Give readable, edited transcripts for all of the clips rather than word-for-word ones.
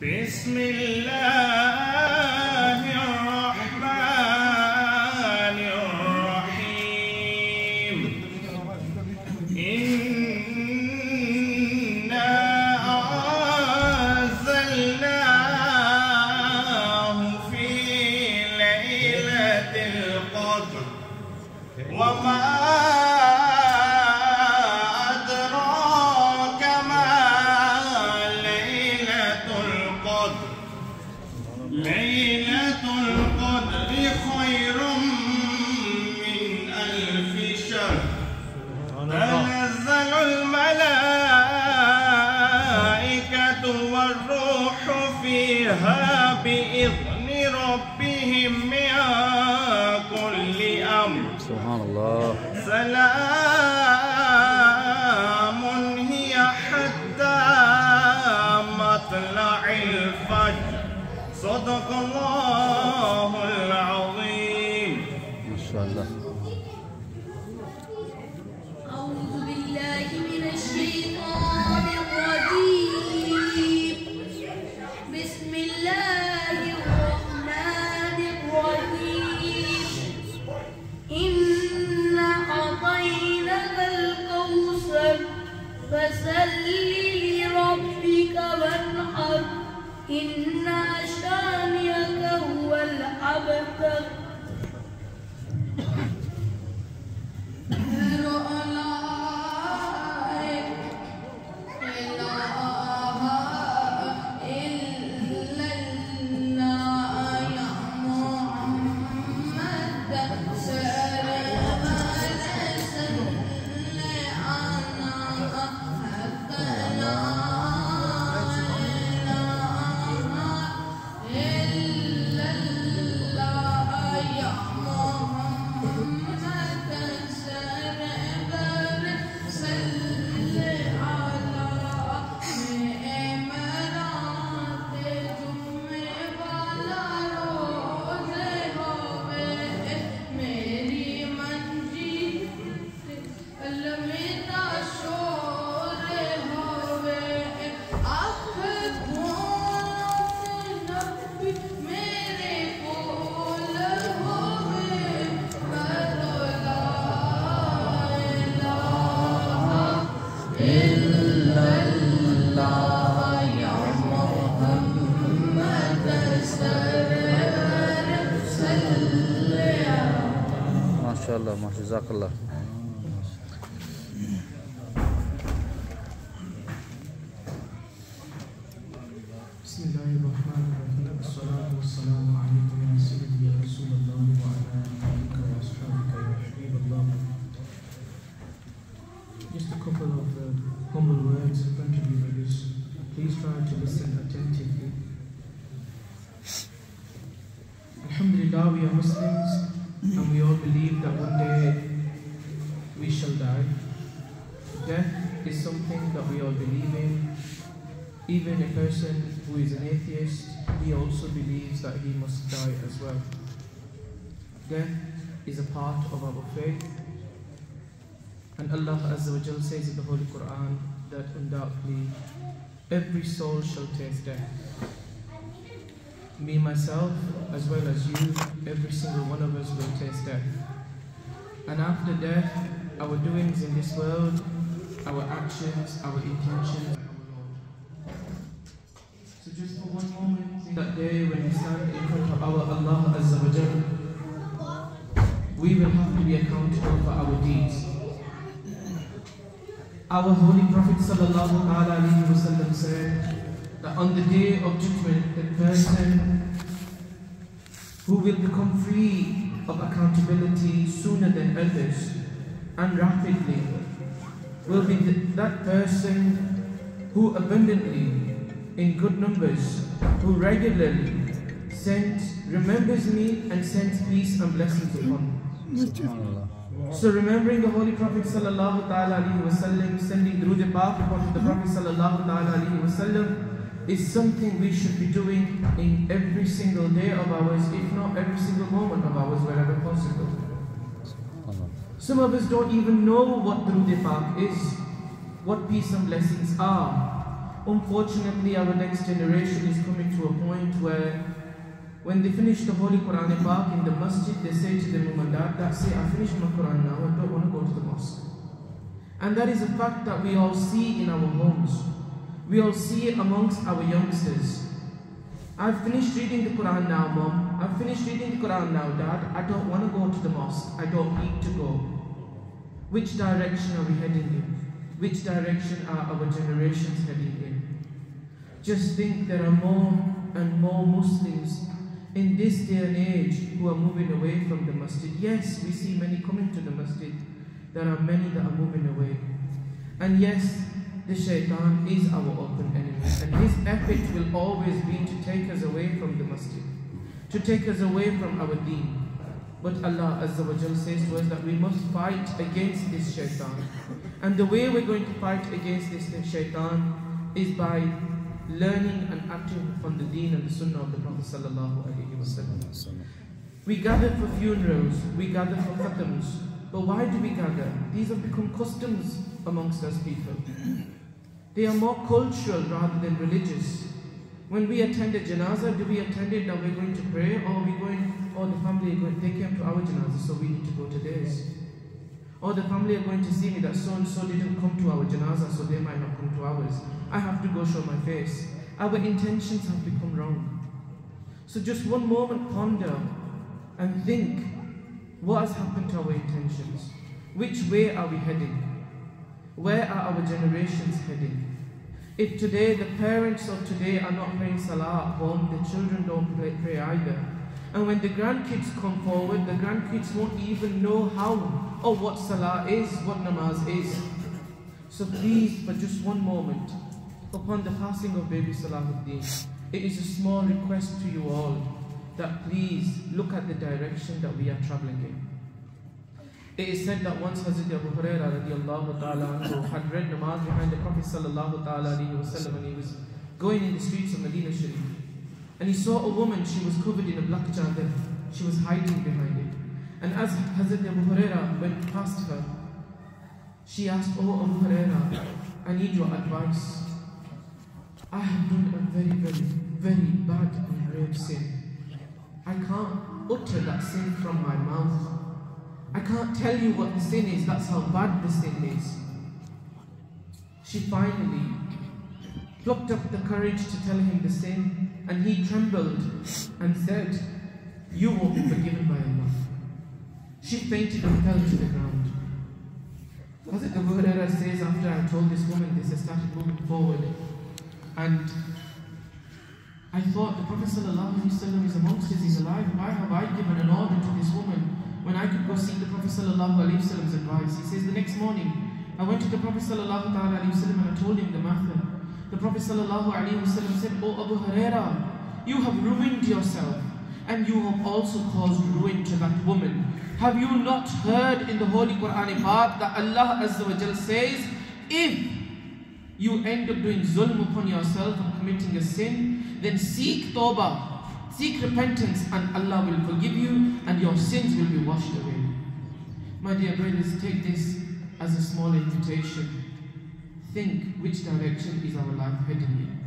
بسم الله الرحمن الرحيم إنا أنزلناه في ليلة القدر وما أدراك ما ليلة القدر ليلة القدر خير من ألف شهر تنزل الملائكة والروح فيها بإذن ربهم من كل أمر سبحان الله سلام هي حتى مطلع الفجر صدق الله العظيم ما شاء الله. أعوذ بالله من الشيطان الرجيم بسم الله الرحمن الرحيم إنا أعطيناك الكوثر فصل لربك وانحر إن شانئك هو الأبتر ما شاء الله ما جزاك الله. بسم الله الرحمن الرحيم الصلاة والسلام عليكم يا سيدي يا رسول الله وعلى آلك وأصحابك يا حبيب الله. Just a couple of humble words in front of you, brothers. Please try to listen attentively. Alhamdulillah, we are Muslims and we all believe that one day we shall die. Death is something that we all believe in. Even a person who is an atheist, he also believes that he must die as well. Death is a part of our faith. And Allah Azza wa Jal says in the Holy Quran that undoubtedly every soul shall taste death. Me, myself, as well as you, every single one of us will taste death. And after death, our doings in this world, our actions, our intentions, so just for one moment, in that day when we stand in front of our Allah Azza wa Jal, we will have to be accountable for our deeds. Our Holy Prophet Sallallahu Alaihi Wasallam said that on the day of judgment, the person who will become free of accountability sooner than others and rapidly will be that person who abundantly, in good numbers, who regularly remembers me and sends peace and blessings upon me. So remembering the Holy Prophet Sallallahu Alaihi Wasallam, sending Durood Pak upon the Prophet Sallallahu Alaihi Wasallam is something we should be doing in every single day of ours, if not every single moment of ours, wherever possible. Some of us don't even know what Durood Pak is, what peace and blessings are. Unfortunately, our next generation is coming to a point where when they finish the Holy Quran Pak in the masjid, they say to their mom and dad, that's it, I finished my Quran now, I don't want to go to the mosque. And that is a fact that we all see in our homes. We all see it amongst our youngsters. I've finished reading the Quran now, Mom. I've finished reading the Quran now, Dad. I don't want to go to the mosque. I don't need to go. Which direction are we heading in? Which direction are our generations heading in? Just think there are more and more Muslims in this day and age who are moving away from the masjid. Yes, we see many coming to the masjid. There are many that are moving away. And yes, the shaitan is our open enemy, and his effort will always be to take us away from the masjid, to take us away from our deen. But Allah Azza wa Jal says to us that we must fight against this shaitan. And the way we're going to fight against this shaitan is by learning and acting upon the deen and the sunnah of the Prophet Sallallahu Alaihi Wasallam. We gather for funerals, we gather for khatams. But why do we gather? These have become customs amongst us people. They are more cultural rather than religious. When we attend a janazah, do we attend it that we're going to pray, or are we going, or the family are going, they came to our janazah, so we need to go to theirs? Or the family are going to see me that so-and-so didn't come to our janazah, so they might not come to ours. I have to go show my face. Our intentions have become wrong. So just one moment ponder and think, what has happened to our intentions? Which way are we heading? Where are our generations heading? If today the parents of today are not praying salah at home, the children don't pray either. And when the grandkids come forward, the grandkids won't even know how or what salah is, what namaz is. So please, for just one moment, upon the passing of baby Salahuddin, it is a small request to you all that please look at the direction that we are traveling in. It is said that once Hazrat Abu Hurairah radiallahu ta'ala anhu had read namaz behind the Prophet sallallahu ta'ala alayhi wa sallam, and he was going in the streets of Medina Sharif. And he saw a woman, she was covered in a black chadar, she was hiding behind it. And as Hazrat Abu Hurairah went past her, she asked, "Oh Abu Hurairah, I need your advice. I have done a very, very, very bad and grave sin. I can't utter that sin from my mouth. I can't tell you what the sin is, that's how bad the sin is." She finally plucked up the courage to tell him the sin, and he trembled and said, "You won't be forgiven by Allah." She fainted and fell to the ground. Hazrat Abu Hurairah says, after I told this woman this, I started moving forward, and I thought, the Prophet ﷺ is amongst us, he's alive. Why have I given an order to this woman when I could go seek the Prophet ﷺ's advice? He says, the next morning, I went to the Prophet ﷺ and I told him the matter. The Prophet ﷺ said, "Oh Abu Hurairah, you have ruined yourself, and you have also caused ruin to that woman. Have you not heard in the Holy Quran Pak that Allah Azza wa Jal says, if you end up doing zulm upon yourself and committing a sin, then seek tawbah, seek repentance, and Allah will forgive you and your sins will be washed away." My dear brothers, take this as a small invitation. Think which direction is our life heading in.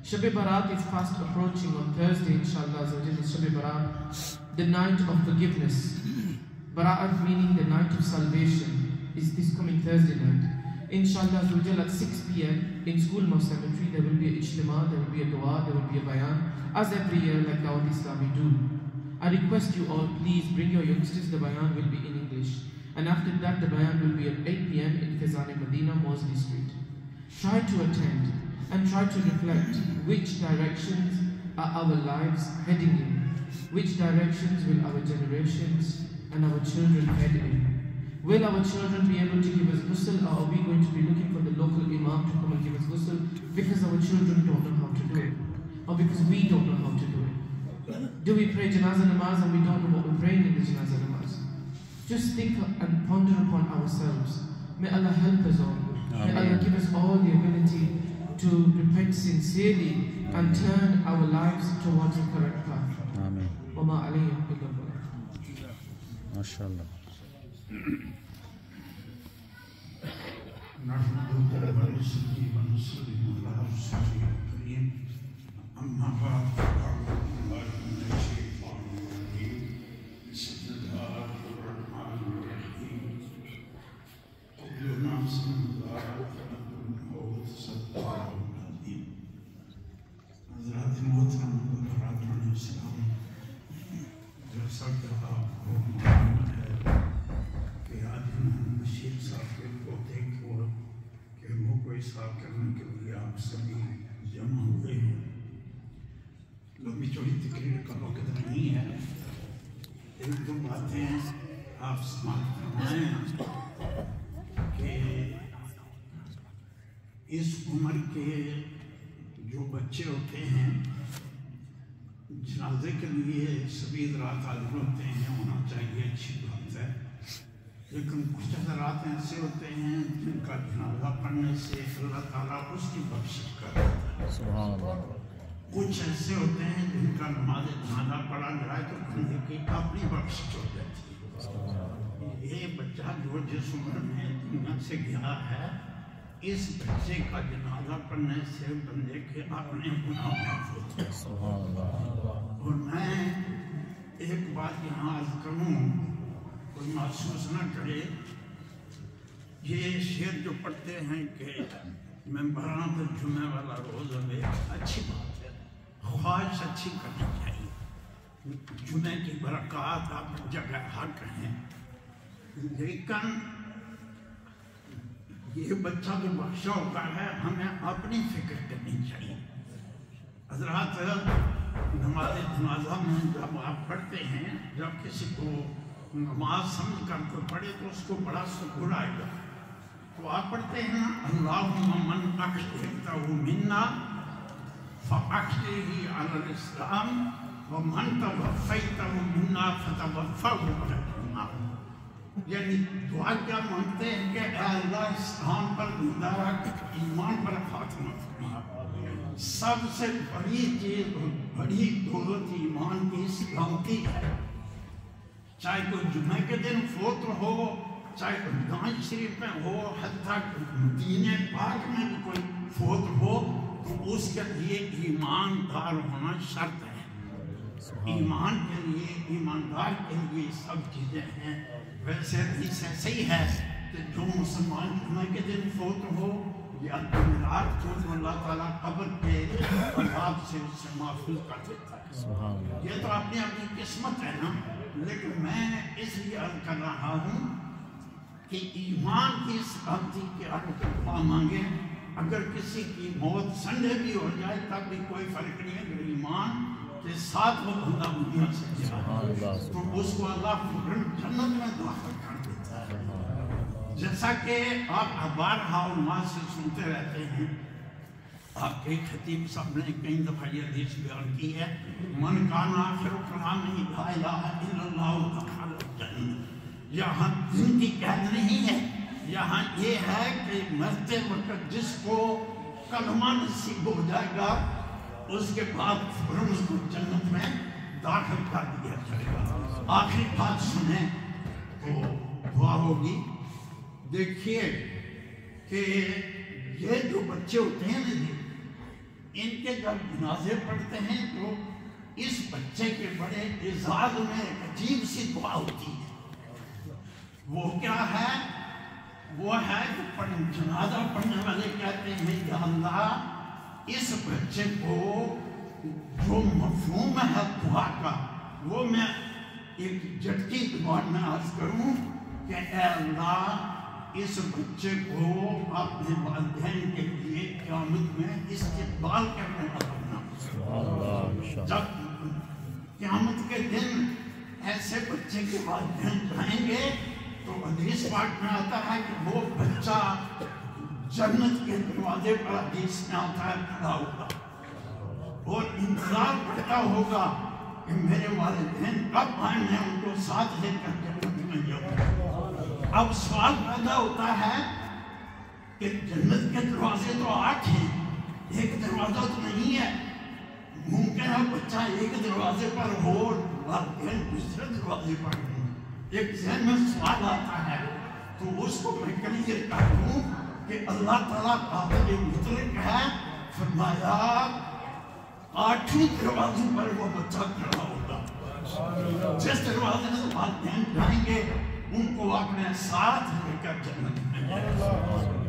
Shab-e Barat is fast approaching on Thursday, inshallah. Shab-e Barat, the night of forgiveness. Bara'at meaning the night of salvation is this coming Thursday night. Inshallah at 6 p.m. in School Mosque Cemetery, there will be a ijtima, there will be a dua, there will be a bayan, as every year like Dawat Islami do. I request you all, please bring your youngsters. The bayan will be in English. And after that, the bayan will be at 8 p.m. in Fezan-e-Medina, Mosley Street. Try to attend and try to reflect which directions are our lives heading in. Which directions will our generations and our children head in? Will our children be able to give us ghusl, or are we going to be looking for the local imam to come and give us ghusl because our children don't know how to do it? Or because we don't know how to do it? Do we pray janazah namaz and we don't know what we're praying in the janazah namaz? Just think and ponder upon ourselves. May Allah help us all. May Allah give us all the ability to repent sincerely and turn our lives towards the correct path. Amen. وَمَا عَلَيْهِمْ إِلَّا الْبَلَاغُ. MashaAllah. نحمده ونصلي ونسلم على رسوله الكريم أما بعد فأعوذ بالله من الشيطان الرجيم بسم الله الرحمن الرحيم كل نفس ذائقة الموت صدق الله العظيم. حضرات محترم حضرات السلام، جیسا کہ آپ کو معلوم ہے کہ آج ہم بشیر صاحب کے پوتے کو کیمو کو اصلاح کرنے کے لیے آپ سبھی جمع ہوئے ہیں. لمبی چوڑی تقریر کا وقت نہیں ہے، ایک دو باتیں آپ سماعت فرمائیں کہ اس عمر کے جو بچے ہوتے ہیں جنازے کے لیے سبھی حضرات حاضر ہوتے ہیں، ہونا چاہیے، اچھی بات ہے. لیکن کچھ حضرات ایسے ہوتے ہیں جن کا جنازہ پڑھنے سے اللہ تعالیٰ اس کی بخشش کرتا ہے. سبحان اللہ. کچھ ایسے ہوتے ہیں جن کا نماز جنازہ پڑھا جائے تو بندے کی اپنی بخشش ہو جاتی ہے. یہ بچہ جو جس عمر میں دنیا سے گیا ہے، اس بچے کا جنازہ پڑھنے سے بندے کے اپنے گناہ معاف ہوتے ہیں. سبحان اللہ. اور میں ایک بات یہاں عرض کروں، کوئی محسوس نہ کرے، یہ شعر جو پڑھتے ہیں کہ ممبران پر جمعہ والا روز ہے، اچھی بات ہے، خواہش اچھی کرنی چاہیے. جمعہ کی برکات آپ جگہ حق ہیں، لیکن یہ بچہ جو بخشا ہوتا ہے ہمیں اپنی فکر کرنی چاہیے. حضرات نماز جنازہ میں جب آپ پڑھتے ہیں، جب کسی کو نماز سمجھ کر کوئی پڑھے تو اس کو بڑا سکون آئے گا. تو آپ پڑھتے ہیں نا، اللہم من احییتہ منا فاحیہ علی الاسلام ومن توفیتہ منا فتوفہ علی الایمان. یعنی دعا کیا مانگتے ہیں کہ اے اللہ اسلام پر زندہ رکھ، ایمان پر خاتمہ فرما. سب سے بڑی چیز، بڑی دولت ایمان کی سلامتی ہے. چاہے کوئی جمعہ کے دن فوت ہو، چاہے کوئی گانج شریف میں ہو، حتیٰ مدینہ پاک میں بھی کوئی فوت ہو، تو اس کے لیے ایماندار ہونا شرط ہے. ایمان کے لیے، ایماندار کے لیے سب چیزیں ہیں. ویسے حدیث ایسے ہی ہے کہ جو مسلمان جمعہ کے دن فوت ہو یا جمعرات کو، تو اللہ تعالیٰ قبر کے عذاب سے اسے محفوظ کر دیتا ہے. یہ تو اپنی اپنی قسمت ہے نا. لیکن میں اس لیے عرض کر رہا ہوں کہ ایمان کی سلامتی کے حق دعا مانگیں. اگر کسی کی موت سنڈے بھی ہو جائے تب بھی کوئی فرق نہیں ہے. اگر ایمان کے ساتھ وہ بندہ دنیا سے گیا تو اس کو اللہ فوراً جنت میں داخل کر دیتا ہے. جیسا کہ آپ بارہا علماء سے سنتے رہتے ہیں، آپ کے خطیب صاحب نے کئی دفعہ یہ حدیث بیان کی ہے، من کان آخر کلامہ لا الہ الا اللہ دخل الجنہ. یہاں دن کی قید نہیں ہے، یہاں یہ ہے کہ مرتے وقت جس کو کلمہ نصیب ہو جائے گا اس کے بعد فوراً اس کو جنت میں داخل کر دیا جائے گا. آخری بات سنیں تو دعا ہوگی. دیکھیے کہ یہ جو بچے ہوتے ہیں نا، ان کے جب جنازے پڑھتے ہیں تو اس بچے کے بڑے اعزاز میں ایک عجیب سی دعا ہوتی ہے. وہ کیا ہے؟ وہ ہے کہ جنازہ پڑھنے والے کہتے ہیں یا اللہ اس بچے کو جو مفہوم ہے دعا کا، وہ میں ایک جٹکی زبان میں عرض کروں کہ اے اللہ اس بچے کو اپنے والدین کے لیے قیامت میں استقبال کرنے والا بنا. جب قیامت کے دن ایسے بچے کے والدین جائیں گے تو حدیث پاک میں آتا ہے کہ وہ بچہ جنت کے دروازے پر حدیث میں آتا ہے کھڑا ہوگا اور انتظار کرتا ہوگا کہ میرے والدین کب آئیں، میں ان کو ساتھ لے کر جنت میں جاؤں. اب سوال پیدا ہوتا ہے کہ جنت کے دروازے تو 8 ہیں، ایک دروازہ تو نہیں ہے. ممکن ہے بچہ ایک دروازے پر ہو اور والدین دوسرے دروازے پر ہوں. ایک ذہن میں سوال آتا ہے تو اس کو میں کلیئر کر دوں کہ اللہ تعالیٰ قادر مطلق ہے، فرمایا 8 دروازے پر وہ بچہ کھڑا ہوگا، جس دروازے سے والدین جائیں گے ان کو اپنے ساتھ لے کر جنت میں جائیں گے۔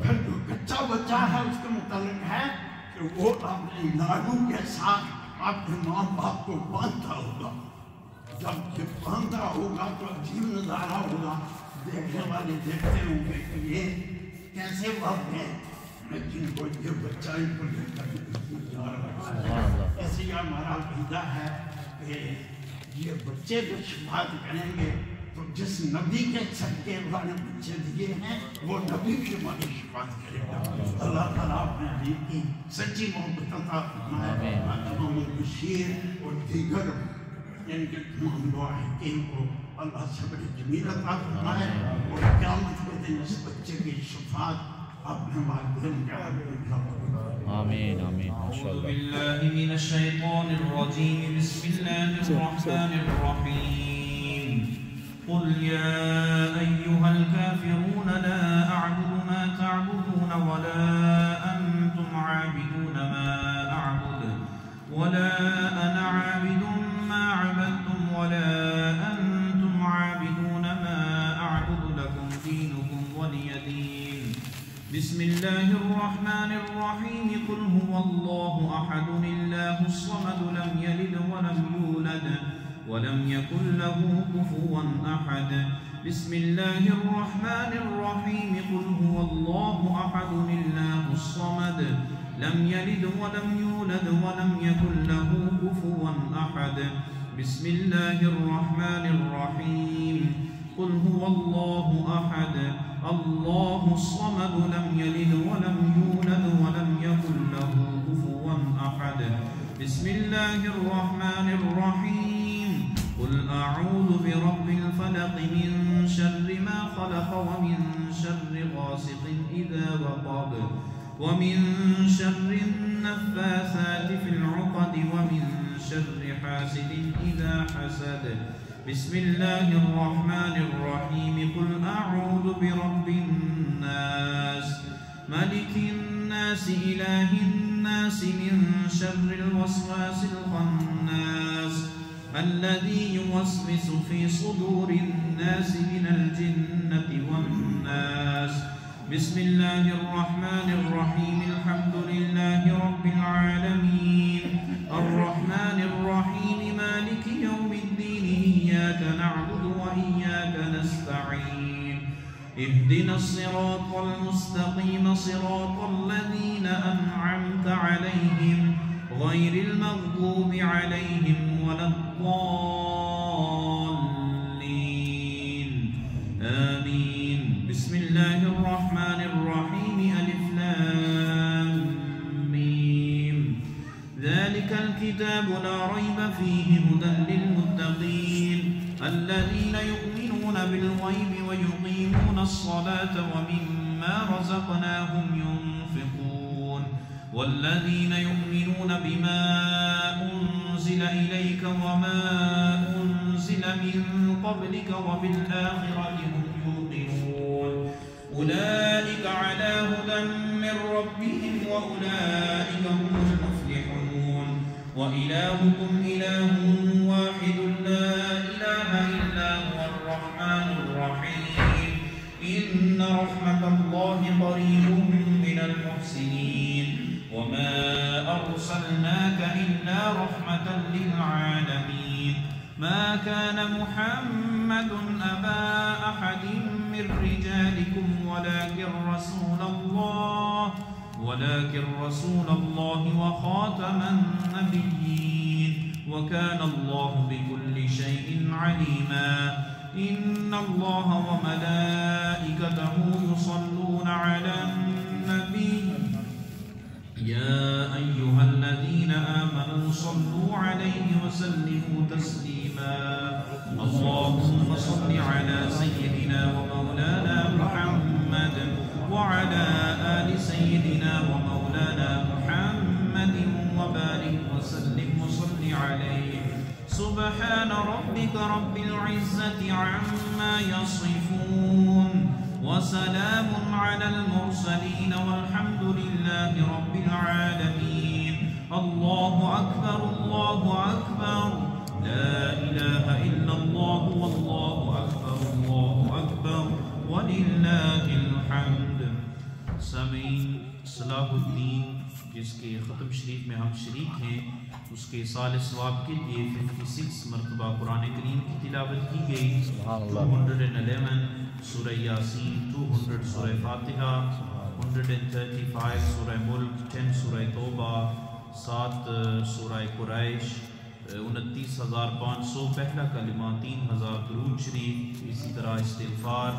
پھر جو کچا بچہ ہے اس کے متعلق ہے کہ وہ اپنے لاڈو کے ساتھ اپنے ماں باپ کو باندھتا ہوگا، جب یہ باندھا ہوگا تو عجیب نظارہ ہوگا، دیکھنے والے دیکھتے ہوں گے کہ یہ کیسے وقت ہے جن کو یہ بچہ ان کو لے کر جا رہا ہے۔ ایسے ہی ہمارا عقیدہ ہے کہ یہ بچے جو شفاعت کریں گے تو جس نبی کے صدقے والے بچے دیے ہیں وہ نبی کی ہماری شفاعت کرے گا۔ اللہ تعالیٰ اپنے حبیب کی سچی محبت عطا فرمائے، امام البشیر اور دیگر ان کے تمام مواحدین کو اللہ صبر جمیل عطا فرمائے، اور قیامت کے دن اس بچے کی شفاعت اپنے والدین کے آمین آمین أعوذ بالله من الشيطان الرجيم بسم الله الرحمن الرحيم قل يا أيها الكافرون لا أعبد ما تعبدون ولا أنتم عابدون ما أعبد ولا أنا عابد ما عبدتم ولا أنتم عابدون ما أعبد لكم دينكم ولي دين بسم الله الرحمن الرحيم قل هو الله أحد الله الصمد لم يلد ولم يولد ولم يكن له كفوا أحد بسم الله الرحمن الرحيم قل هو الله أحد الله الصمد لم يلد ولم يولد ولم يكن له كفوا أحد بسم الله الرحمن الرحيم قل هو الله أحد الله الصمد لم يلد ولم يولد ولم يكن له كفوا أحد بسم الله الرحمن الرحيم قل أعوذ برب الفلق من شر ما خلق ومن شر غاسق إذا وقب ومن شر النفاثات في العقد ومن شر حاسد إذا حسد بسم الله الرحمن الرحيم قل أعوذ برب الناس ملك الناس إله الناس من شر الوسواس الخناس الذي يوسوس في صدور الناس من الجنة والناس بسم الله الرحمن الرحيم الحمد لله رب العالمين الرحمن الرحيم مالك يوم الدين إياك نعبد وإياك نستعين اهدنا الصراط المستقيم صراط الذين أنعمت عليهم غير المغضوب عليهم ولا الضالين آمين بسم الله الرحمن الرحيم ألف لام ميم ذلك الكتاب لا ريب فيه هدى للمتقين الذين يؤمنون بالغيب ويقيمون الصلاة ومما رزقناهم ينفقون والذين يؤمنون بما أنزل إليك وما أنزل من قبلك وبالآخرة هم يوقنون أولئك على هدى من ربهم وأولئك هم المفلحون وإلهكم إله واحد لا إله إلا هو الرحمن الرحيم إن رحمة الله قريب من المحسنين وما أرسلناك إلا رحمة للعالمين ما كان محمد أبا أحد من رجالكم ولكن رسول الله وخاتم النبيين وكان الله بكل شيء عليما إن الله وملائكته يصلون على النبي يا أيها الذين آمنوا صلوا عليه وسلموا تسليما اللهم صل على سيدنا ومولانا محمد وعلى آل سيدنا ومولانا محمد وبارك وسلم وصل عليه سبحان ربك رب العزة عما يصفون وسلام على المرسلين والحمد لله رب العالمين. الله أكبر الله أكبر لا إله إلا الله والله أكبر الله أكبر ولله الحمد. سامعین، صلاح الدین جس کے ختم شریف میں ہم شریک ہیں، اس کے سال ثواب کے لیے 56 مرتبہ قرآن کریم کی تلاوت کی گئی. 211 سورہ یاسین، 200 سورہ فاتحہ، 135 سورہ ملک، 10 سورہ توبہ، 7 سورہ قریش، 29,500 پہلا کلمہ، 3,000 درود شریف، اسی طرح استغفار،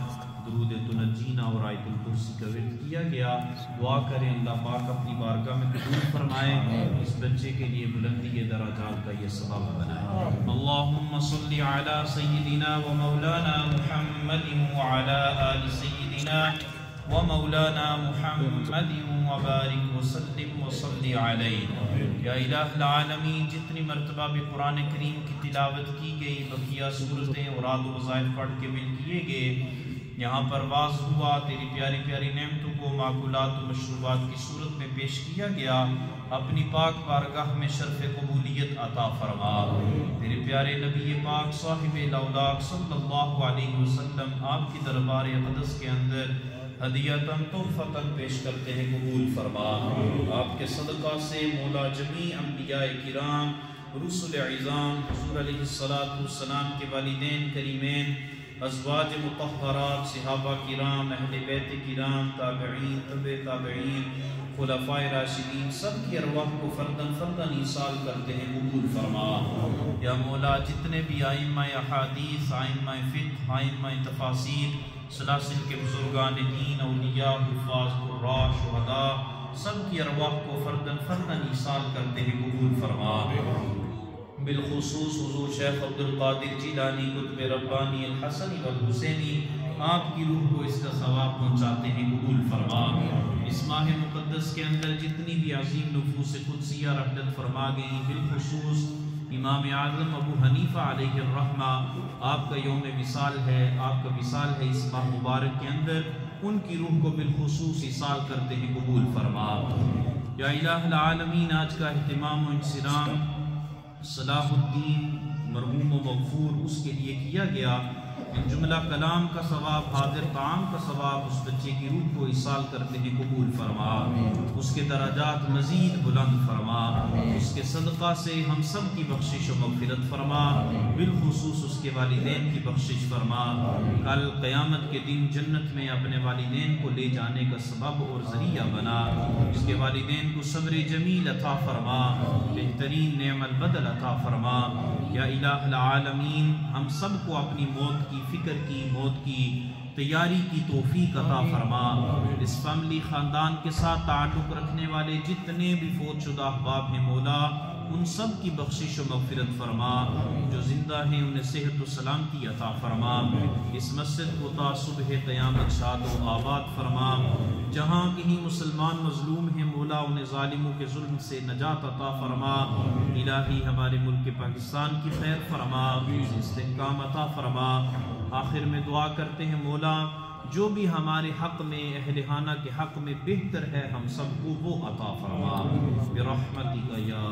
درود تنجینا اور آیت الکرسی کا ورد کیا گیا. دعا کریں اللہ پاک اپنی بارگاہ میں قبول فرمائے، اس بچے کے لیے بلندی درجات کا یہ سبب بنائے. اللہم صلی علی سیدنا و مولانا محمد وعلی آل سیدنا و مولانا محمد وبارک وسلم وصلی علیہ. یا الہ العالمین، جتنی مرتبہ بھی قرآن کریم کی تلاوت کی گئی، بقیہ صورتیں اور اوراد و وظائف پڑھ کے مل کیے گئے، یہاں پر واز ہوا، تیری پیاری پیاری نعمتوں کو معقولات و مشروبات کی صورت میں پیش کیا گیا. اپنی پاک بارگاہ میں شرف قبولیت عطا فرما. تیرے پیارے نبی پاک صاحب الاولاق صلی اللہ علیہ وسلم آپ کی دربار اقدس کے اندر ہدیتاً تحفتاً پیش کرتے ہیں، قبول فرما. آپ کے صدقہ سے مولا جمیع انبیاء کرام، رسل عظام، حضور علیہ السلام کے والدین کریمین، ازواج مطہرات، صحابہ کرام، اہل بیت کرام، تابعین، تبع تابعین، خلفاء راشدین، سب کی ارواح کو فرداً فرداً ایصال کرتے ہیں، قبول فرما. یا مولا جتنے بھی ائمہ احادیث، ائمہ فقہ، ائمہ تفاسیر، سلاسل کے بزرگان دین، اولیاء، حفاظ، قراء، شہداء، سب کی ارواح کو فرداً فرداً ایصال کرتے ہیں، قبول فرما. بالخصوص حضور شیخ عبدالقادر جیلانی قطب ربانی الحسنی والحسینی، آپ کی روح کو اس کا ثواب پہنچاتے ہیں، قبول فرما. اس ماہ مقدس کے اندر جتنی بھی عظیم نفوس قدسیہ رحلت فرما گئیں، بالخصوص امام اعظم ابو حنیفہ علیہ الرحمہ، آپ کا یوم وصال ہے، آپ کا وصال ہے اس ماہ مبارک کے اندر، ان کی روح کو بالخصوص ایصال کرتے ہیں، قبول فرما. یا الہ العالمین، آج کا اہتمام و انصرام صلاح الدین مرحوم و مغفور اس کے لیے کیا گیا. ان جملہ کلام کا ثواب، حاضر طعام کا ثواب اس بچے کی روح کو ایصال کرتے ہیں، قبول فرما. اس کے درجات مزید بلند فرما. اس کے صدقہ سے ہم سب کی بخشش و مغفرت فرما، بالخصوص اس کے والدین کی بخشش فرما. کل قیامت کے دن جنت میں اپنے والدین کو لے جانے کا سبب اور ذریعہ بنا. اس کے والدین کو صبر جمیل عطا فرما، بہترین نعم البدل عطا فرما. یا الہ العالمین، ہم سب کو اپنی موت کی فکر کی، موت کی تیاری کی توفیق عطا فرما. اس فیملی خاندان کے ساتھ تعلق رکھنے والے جتنے بھی فوت شدہ احباب ہیں مولا، ان سب کی بخشش و مغفرت فرما. جو زندہ ہیں انہیں صحت و سلامتی عطا فرما. اس مسجد کو تا صبح قیامت شاد و آباد فرما. جہاں کہیں مسلمان مظلوم ہیں مولا، انہیں ظالموں کے ظلم سے نجات عطا فرما. الہی ہمارے ملک پاکستان کی خیر فرما، استحکام عطا فرما. آخر میں دعا کرتے ہیں مولا، جو بھی ہمارے حق میں، اہل خانہ کے حق میں بہتر ہے، ہم سب کو وہ عطا فرما، برحمتک یا